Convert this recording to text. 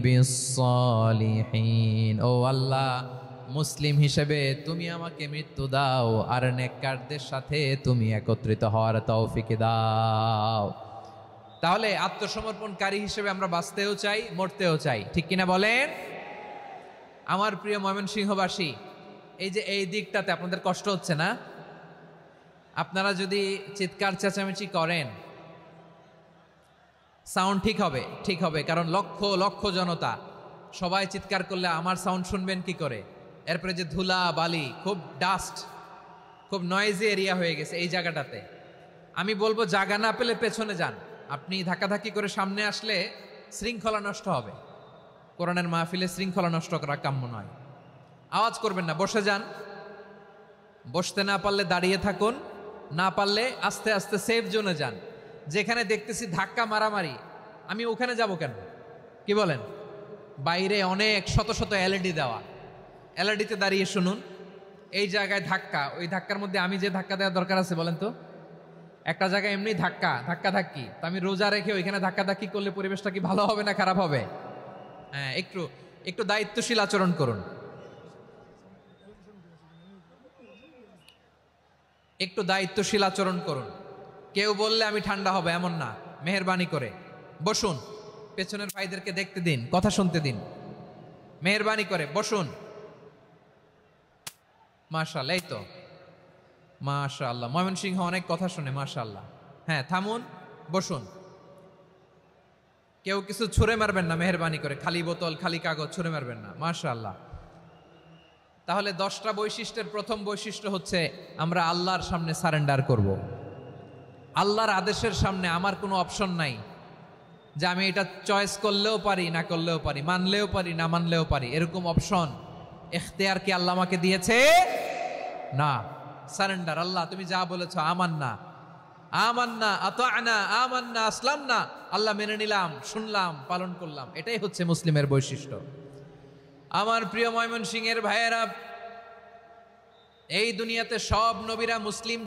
বিস-সালিহিন। ও আল্লাহ, মুসলিম হিসেবে তুমি আমাকে মৃত্যু দাও, আর নেককারদের সাথে তুমি একত্রিত হওয়ার তৌফিক দাও। তাহলে আত্মসমর্পণকারী হিসেবে আমরা বাঁচতেও চাই, মরতেও চাই, ঠিক কিনা বলেন? আমার প্রিয় ময়মনসিংহবাসী, এই যে এই দিকটাতে আপনাদের কষ্ট হচ্ছে না? আপনারা যদি চিৎকার চেঁচামেচি করেন, সাউন্ড ঠিক হবে, ঠিক হবে, কারণ লক্ষ লক্ষ জনতা, সবাই চিৎকার করলে আমার সাউন্ড শুনবেন কি করে? এরপরে যে ধুলা বালি, খুব ডাস্ট, খুব নয়েজি এরিয়া হয়ে গেছে এই জায়গাটাতে। আমি বলবো জায়গা না পেলে পেছনে যান। আপনি ধাক্কাধাক্কি করে সামনে আসলে শৃঙ্খলা নষ্ট হবে। কোরআনের মাহফিলে শৃঙ্খলা নষ্ট করা কাম্য নয়। আওয়াজ করবেন না, বসে যান। বসতে না পারলে দাঁড়িয়ে থাকুন, না পারলে আস্তে আস্তে সেফ জোনে যান। যেখানে দেখতেছি ধাক্কা মারামারি, আমি ওখানে যাব কেন? কি বলেন? বাইরে অনেক শত শত এলইডি দেওয়া, এলইডিতে দাঁড়িয়ে শুনুন। এই জায়গায় ধাক্কা, ওই ধাক্কার মধ্যে আমি যে ধাক্কা দেওয়ার দরকার আছে বলেন তো? একটা জায়গায় এমনি ধাক্কা ধাক্কি, তো আমি রোজা রেখে ওইখানে ধাক্কি করলে পরিবেশটা কি ভালো হবে না খারাপ হবে? হ্যাঁ, একটু একটু দায়িত্বশীল আচরণ করুন, একটু দায়িত্বশীল আচরণ করুন। কেউ বললে আমি ঠান্ডা হবে এমন না, মেহেরবানি করে বসুন। পেছনের ভাইদেরকে দেখতে দিন, কথা শুনতে দিন, মেহেরবানি করে বসুন। মাশাআল্লাহ, এই তো মাশাআল্লাহ, ময়মনসিংহ অনেক কথা শুনে, মাশাআল্লাহ। হ্যাঁ, থামুন, বসুন। কেউ কিছু ছুঁড়ে মারবেন না, মেহেরবানি করে, খালি বোতল খালি কাগজ ছুঁড়ে মারবেন না, মাশাআল্লাহ। তাহলে 10টা বৈশিষ্ট্যের প্রথম বৈশিষ্ট্য হচ্ছে আমরা আল্লাহর সামনে সারেন্ডার করব। আল্লাহর আদেশের সামনে আমার কোনো অপশন নাই যে আমি এটা চয়েস করলেও পারি, না করলেও পারি, মানলেও পারি, না মানলেও পারি, এরকম অপশন এখতিয়ার কি আল্লাহ আমাকে দিয়েছে? না। সারেন্ডার, আল্লাহ তুমি যা বলেছো, আমান্না আমান্না আতা'না আমান্না আসলামনা, আল্লাহ মেনে নিলাম, শুনলাম, পালন করলাম। এটাই হচ্ছে মুসলিমের বৈশিষ্ট্য। আমার প্রিয় ময়মনসিংহের ভাইয়েরা, এই দুনিয়াতে সব নবীরা মুসলিম